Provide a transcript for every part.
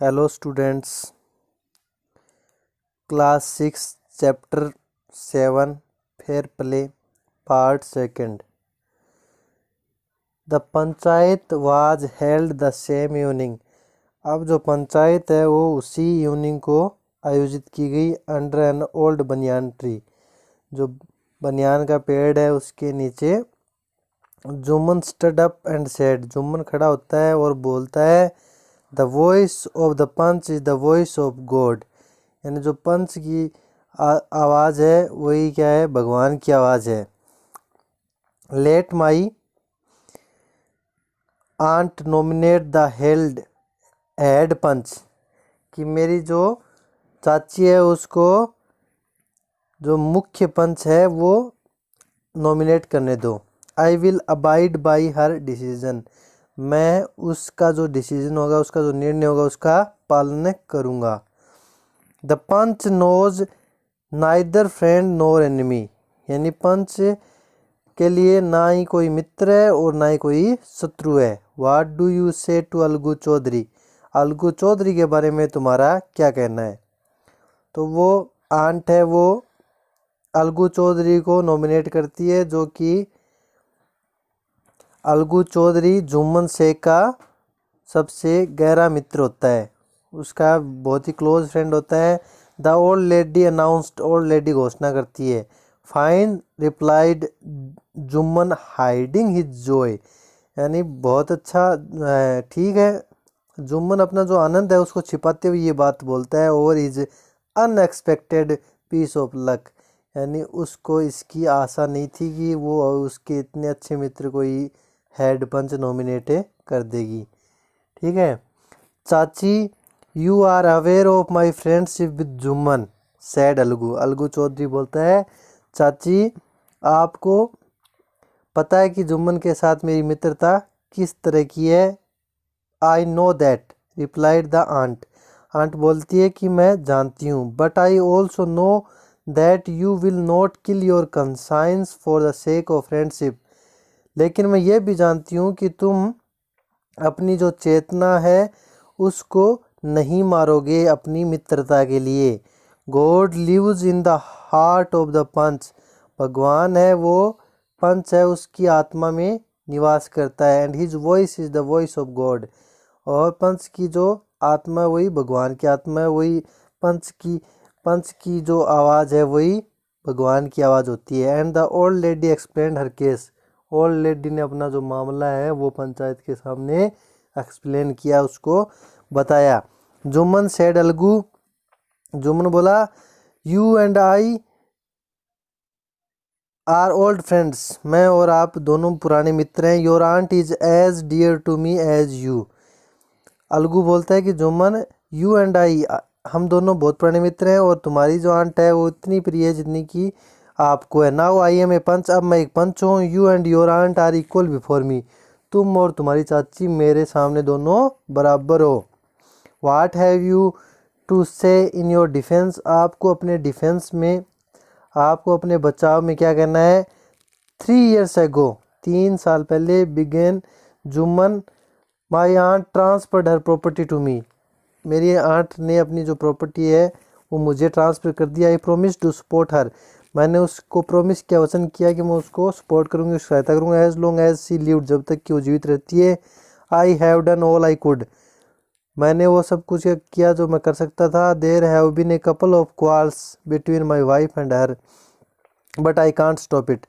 Hello students, class 6 chapter 7 fair play part second. The panchayat was held the same evening. अब जो पंचायत है वो उसी इवनिंग को आयोजित की गई under an old banyan tree. जो बनियान का पेड़ है उसके नीचे Jumman stood up and said. Jumman खड़ा होता है और बोलता है the voice of the panch is the voice of God. यानी जो पंच की आवाज़ है वही क्या है, भगवान की आवाज़ है। Let my aunt nominate the held head panch, कि मेरी जो चाची है उसको जो मुख्य पंच है वो नॉमिनेट करने दो। I will abide by her decision. मैं उसका जो डिसीजन होगा, उसका जो निर्णय होगा, उसका पालन करूँगा। The panch knows neither friend nor enemy. यानी पंच के लिए ना ही कोई मित्र है और ना ही कोई शत्रु है। व्हाट डू यू से टू अलगू चौधरी। अलगू चौधरी के बारे में तुम्हारा क्या कहना है। तो वो आंट है, वो अलगू चौधरी को नॉमिनेट करती है, जो कि अलगू चौधरी जुम्मन शेख का सबसे गहरा मित्र होता है, उसका बहुत ही क्लोज फ्रेंड होता है। The old lady announced. Old lady घोषणा करती है। Fine replied Jumman hiding his Joy. यानी बहुत अच्छा, ठीक है। जुम्मन अपना जो आनंद है उसको छिपाते हुए ये बात बोलता है। और is unexpected piece of luck. यानी उसको इसकी आशा नहीं थी कि वो उसके इतने अच्छे मित्र को ही हेड पंच नॉमिनेट कर देगी। ठीक है। Chachi you are aware of my friendship with Jumman said Algu. Algu Chaudhary बोलता है, चाची आपको पता है कि जुम्मन के साथ मेरी मित्रता किस तरह की है। I know that replied the aunt. Aunt बोलती है कि मैं जानती हूँ। But I also know that you will not kill your conscience for the sake of friendship. लेकिन मैं ये भी जानती हूँ कि तुम अपनी जो चेतना है उसको नहीं मारोगे अपनी मित्रता के लिए। God lives in the heart of the panch. भगवान है वो पंच है, उसकी आत्मा में निवास करता है। And his voice is the voice of God. और पंच की जो आत्मा है वही भगवान की आत्मा है, वही पंच की जो आवाज़ है वही भगवान की आवाज़ होती है। And the old lady explain her case. Old lady ने अपना जो मामला है वो पंचायत के सामने एक्सप्लेन किया, उसको बताया। जुम्मन सेड अलगू। जुम्मन बोला, you and I are old friends. मैं और आप दोनों पुराने मित्र हैं। Your aunt is as dear to me as you. Algu बोलता है कि जुम्मन यू एंड आई, हम दोनों बहुत पुराने मित्र हैं और तुम्हारी जो आंट है वो इतनी प्रिय है जितनी की आपको है। Now I am a panch. अब मैं एक पंच हूँ। You and your aunt are equal before me. तुम और तुम्हारी चाची मेरे सामने दोनों बराबर हो। व्हाट हैव यू टू से इन योर डिफेंस। आपको अपने डिफेंस में, आपको अपने बचाव में क्या कहना है। 3 years ago, 3 साल पहले, began Jumman my aunt transferred her property to me. मेरी आंट ने अपनी जो प्रॉपर्टी है वो मुझे ट्रांसफ़र कर दिया। आई प्रोमिस टू सपोर्ट हर। मैंने उसको प्रोमिस किया, वचन किया कि मैं उसको सपोर्ट करूँगी, उसकी सहायता करूँगा। As long as she lived, जब तक कि वो जीवित रहती है। I have done all I could. मैंने वो सब कुछ किया जो मैं कर सकता था। There have been a couple of quarrels between my wife and her but I can't stop it.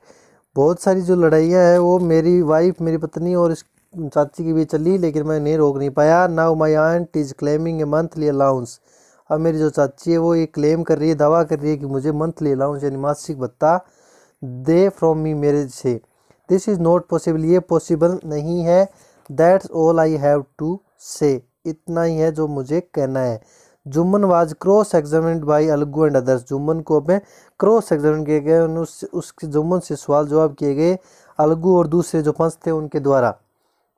बहुत सारी जो लड़ाइयाँ हैं वो मेरी वाइफ, मेरी पत्नी और इस चाची के बीच चली, लेकिन मैं नहीं रोक नहीं पाया। Now my aunt is claiming a monthly allowance. अब मेरी जो चाची है वो ये क्लेम कर रही है, दावा कर रही है कि मुझे मंथली अलाउंस यानी मासिक भत्ता दे फ्रॉम मी, मेरे से। This is not possible. ये पॉसिबल नहीं है। That's all I have to say. इतना ही है जो मुझे कहना है। Jumman was cross examined by Algu and others. Jumman को अपने क्रॉस एग्जामिन किए गए, उसके जुम्मन से सवाल जवाब किए गए अलगू और दूसरे जो पंच थे उनके द्वारा।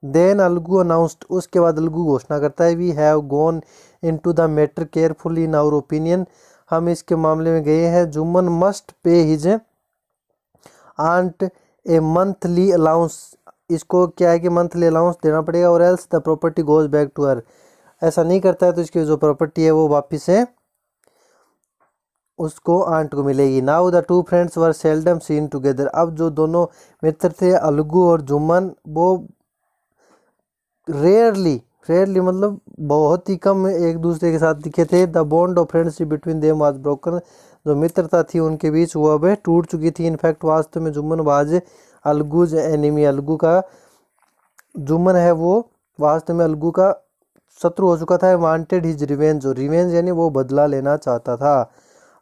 Then Algu announced. उसके बाद अलगू घोषणा करता है, we have gone into the matter carefully in our opinion. हम इसके मामले में गए हैं। Jumman must pay his aunt a monthly allowance. इसको क्या है कि मंथली अलाउंस देना पड़ेगा, और else the property goes back to her. ऐसा नहीं करता है तो इसकी जो प्रॉपर्टी है वो वापिस से उसको आंट को मिलेगी। Now the two friends were seldom seen together. अब जो दोनों मित्र थे अलगू और जुम्मन, वो रेयरली मतलब बहुत ही कम एक दूसरे के साथ दिखे थे। The bond of friendship between them was broken. जो मित्रता थी उनके बीच वो अब टूट चुकी थी। इनफैक्ट वास्तव में जुम्मन वाज अलगूज एनिमी। अलगू का जुम्मन है वो वास्तव में अलगू का शत्रु हो चुका था। वांटेड हिज रिवेंज, जो रिवेंज यानी वो बदला लेना चाहता था।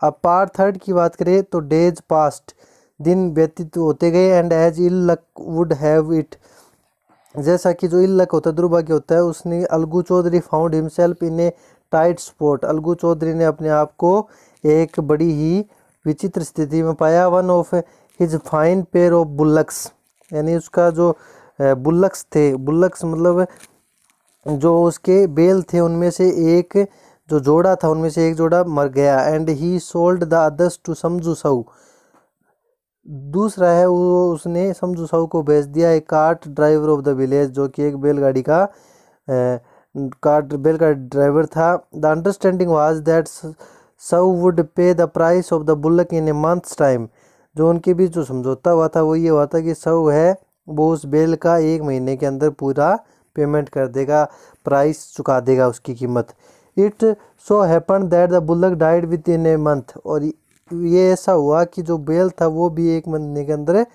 अब पार्ट थर्ड की बात करें तो डेज पास्ट, दिन व्यतीत होते गए। And as ill luck would have it, जैसा कि जो इल लक होता है, दुर्भाग्य होता है, उसने Algu Chaudhary found himself in a tight spot. Algu Chaudhary ने अपने आप को एक बड़ी ही विचित्र स्थिति में पाया। One of his fine pair of bullocks, यानी उसका जो बुल्लक्स थे, बुल्लक्स मतलब जो उसके बेल थे, उनमें से एक जो जोड़ा था उनमें से एक जोड़ा मर गया। And he sold the others to Samjhu Sahu, दूसरा है वो उसने समझू साहू को बेच दिया। एक cart driver of the village, जो कि एक बैलगाड़ी का बैलगाड़ी ड्राइवर था। The understanding was that Sahu would pay the price of the bullock in a month's time. जो उनके बीच जो समझौता हुआ था वो ये हुआ था कि साहू है वो उस बैल का 1 महीने के अंदर पूरा पेमेंट कर देगा, प्राइस चुका देगा उसकी कीमत। It so happened that the bullock died within a month, और ये ऐसा हुआ कि जो बैल था वो भी 1 महीने के अंदर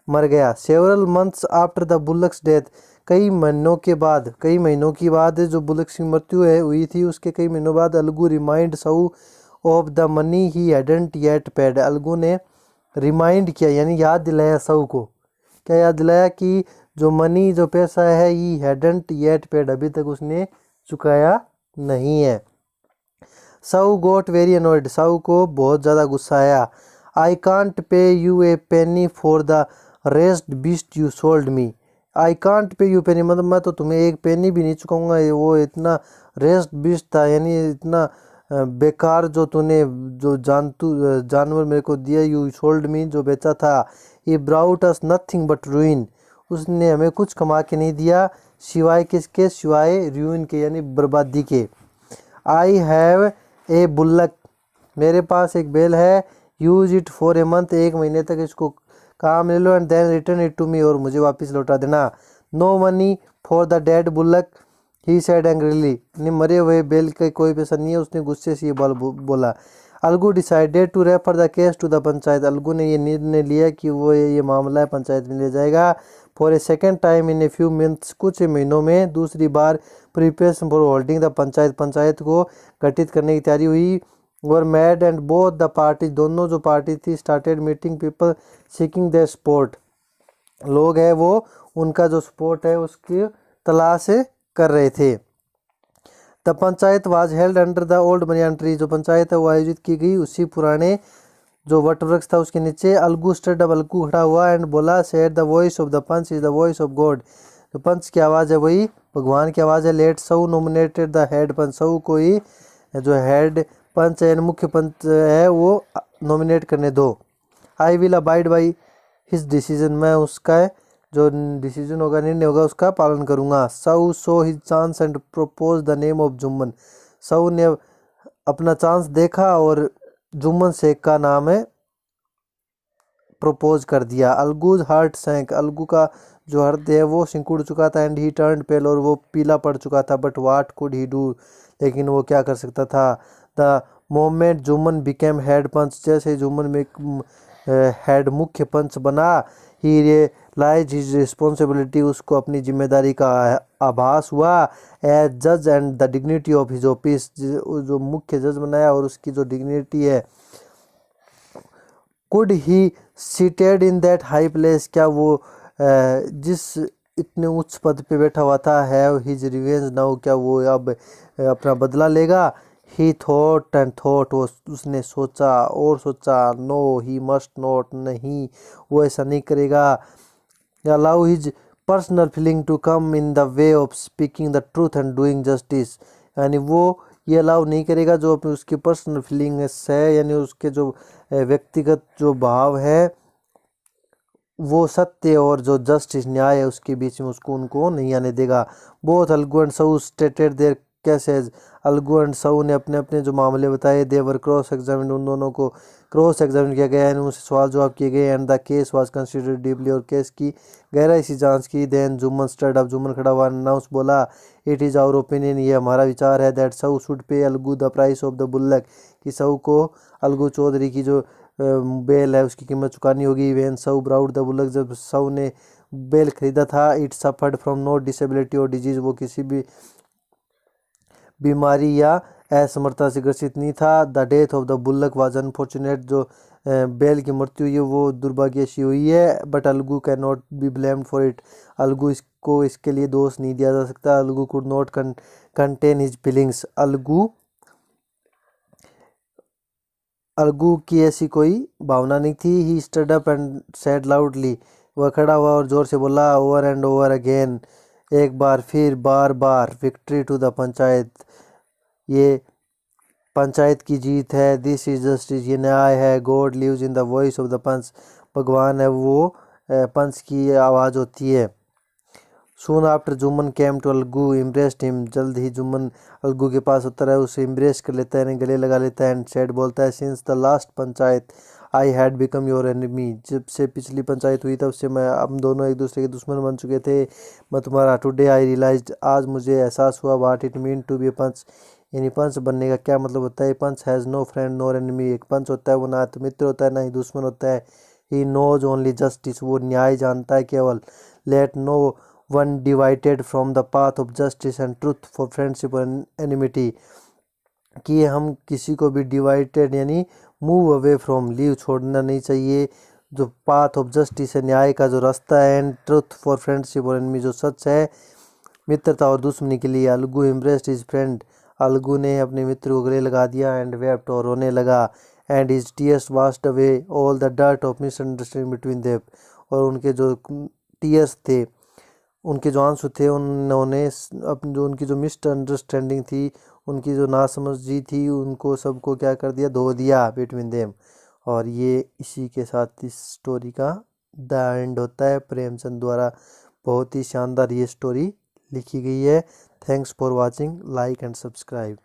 मर गया। Several months after the bullock's death, कई महीनों के बाद जो बुल्लक्स की मृत्यु हुई थी, उसके कई महीनों बाद Algu remind Sahu of the money he hadn't yet paid. Algu ने रिमाइंड किया यानी याद दिलाया साहू को, क्या याद दिलाया कि जो मनी जो पैसा है ही हैडंट येट पेड, अभी तक उसने चुकाया नहीं है। Sahu got very annoyed, Sahu को बहुत ज़्यादा गुस्सा आया। I can't pay you a penny for the rest beast you sold me. I can't pay you penny मतलब मैं तो तुम्हें एक पेनी भी नहीं चुकाऊंगा। वो इतना रेस्ट बीस्ट था, यानी इतना बेकार जो तूने जो जानवर मेरे को दिया। यू सोल्ड मी, जो बेचा था। ये ब्राउट अस नथिंग बट रूइन, उसने हमें कुछ कमा के नहीं दिया सिवाय किसके, सिवाय रूइन के यानी बर्बादी के। आई हैव ए बुल्लक, मेरे पास एक बैल है। Use it for a month, 1 महीने तक इसको काम ले लो। And then return it to me, और मुझे वापस लौटा देना। No money for the dead bullock he said angrily, नहीं मरे हुए बैल का कोई पैसा नहीं है, उसने गुस्से से ये बोला। Algu decided to refer the case to the panchayat, Algu ने ये निर्णय लिया कि वो ये मामला है पंचायत में ले जाएगा। For a second time in a few months, कुछ महीनों में दूसरी बार preparation for holding the panchayat को गठित करने की तैयारी हुई। Were made and both the party, दोनों जो पार्टी थी started meeting people seeking their support, लोग है वो उनका जो सपोर्ट है उसकी तलाश कर रहे थे। The panchayat was held under the old banyan tree, जो पंचायत है वो आयोजित की गई उसी पुराने जो वट वृक्ष था उसके नीचे। अलगू स्टड, अब अलगू खड़ा हुआ एंड बोला, said the voice of the panch is the voice of God, जो पंच की आवाज़ है वही भगवान की आवाज़ है। Let Sahu nominated the head panch, Sahu को ही जो हेड पंच है मुख्य पंच है वो नॉमिनेट करने दो। I will abide by his decision, मैं उसका जो डिसीजन होगा, निर्णय होगा, उसका पालन करूंगा। Sahu so his chance and propose the name of Jumman, Sahu ने अपना चांस देखा और जुम्मन शेख का नाम है प्रपोज कर दिया। अलगूज हार्ट सैंक, अलगू का जो हृदय है वो सिंकुड़ चुका था। एंड ही टर्न पेल, और वो पीला पड़ चुका था। But what could he do, लेकिन वो क्या कर सकता था। The moment Jumman became head panch, जैसे जुम्मन में हेड मुख्य पंच बना, ही रियलाइज हिज रिस्पॉन्सिबिलिटी, उसको अपनी जिम्मेदारी का आभास हुआ। एज जज and the dignity of his office, जो मुख्य जज बनाया और उसकी जो डिग्निटी है। Could he seated in that high place, क्या वो जिस इतने उच्च पद पे बैठा हुआ था, हैव हिज रिवेंज नाउ, क्या वो अब अपना बदला लेगा। ही थॉट एंड थॉट, वो उसने सोचा और सोचा। नो ही मस्ट नॉट, नहीं वो ऐसा नहीं करेगा। Allow his personal feeling to come in the way of speaking the truth and doing justice, यानी वो ये अलाउ नहीं करेगा जो उसकी पर्सनल फीलिंग्स है, यानी उसके जो व्यक्तिगत जो भाव है वो सत्य और जो जस्टिस न्याय है उसके बीच में उसको उनको नहीं आने देगा। Both Algu and Sahu stated their cases. Algu and Sahu ने अपने अपने जो मामले बताए। दे वर क्रॉस एग्जामिन, उन दोनों को क्रॉस एग्जामिन किया गया एंड उनसे सवाल जवाब किए गए। And the case was considered deeply, और केस की गहराई से जांच की। Then Jumman stand up, Jumman खड़ा हुआ, अनाउंस बोला, इट इज़ आवर ओपिनियन, ये हमारा विचार है, that Sahu should pay Alagu the price of the bullock, कि साउ को अलगू चौधरी की जो बेल है उसकी कीमत चुकानी होगी। वेन साउ ब्राउड द बुल्लक, जब साउ ने बेल खरीदा था, it suffered from no disability और डिजीज, वो किसी भी बीमारी या असमर्थता से ग्रसित नहीं था। The death of the bullock was unfortunate, जो बेल की मृत्यु हुई है वो दुर्भाग्यशी हुई है। But Alagu can not be blamed for it, Alagu इसको इसके लिए दोष नहीं दिया जा सकता। Alagu could not contain his feelings, Alagu की ऐसी कोई भावना नहीं थी। He stood up and said loudly, वह खड़ा हुआ और जोर से बोला, ओवर एंड ओवर अगेन, एक बार फिर बार बार, विक्ट्री टू द पंचायत, ये पंचायत की जीत है। दिस इज जस्टिस, ये न्याय है। God lives in the voice of the panch, भगवान है वो पंच की आवाज़ होती है। Soon after Jumman came to Alagu, impressed him, जल्द ही जुम्मन अलगू के पास उतर है, उसे इम्प्रेस कर लेता है, गले लगा लेता है। एंड सेड, बोलता है, since the last panchayat I had become your enemy, जब से पिछली पंचायत हुई तब से मैं हम दोनों एक दूसरे के दुश्मन बन चुके थे। मैं तुम्हारा, टुडे आई रियलाइज्ड, आज मुझे एहसास हुआ, what it mean to be a panch, यानी पंच बनने का क्या मतलब होता है। Panch has no friend nor enemy, एक पंच होता है वो ना तो मित्र होता है ना ही दुश्मन होता है। ही नोज ओनली जस्टिस, वो न्याय जानता है केवल। Let no one divided from the path of justice and truth for friendship and enmity, कि हम किसी को भी डिवाइडेड यानी मूव अवे फ्रॉम, लीव छोड़ना नहीं चाहिए, जो पाथ ऑफ जस्टिस है, न्याय का जो रास्ता है, एंड ट्रुथ फॉर फ्रेंडशिप और एनिमी, जो सच है मित्रता और दुश्मनी के लिए। Algu impressed his friend, Algu ने अपने मित्र को गले लगा दिया। एंड वेप्ट, और रोने लगा। And his tears washed away all the dirt of misunderstanding between them, और उनके जो टीयर्स थे, उनके जो आंसू थे, उन्होंने अपनी जो उनकी जो मिसअंडरस्टैंडिंग थी, उनकी जो नासमझी थी, उनको सबको क्या कर दिया, धो दिया बिटवीन देम। और ये इसी के साथ इस स्टोरी का द एंड होता है। प्रेमचंद द्वारा बहुत ही शानदार ये स्टोरी लिखी गई है। Thanks for watching, like and subscribe.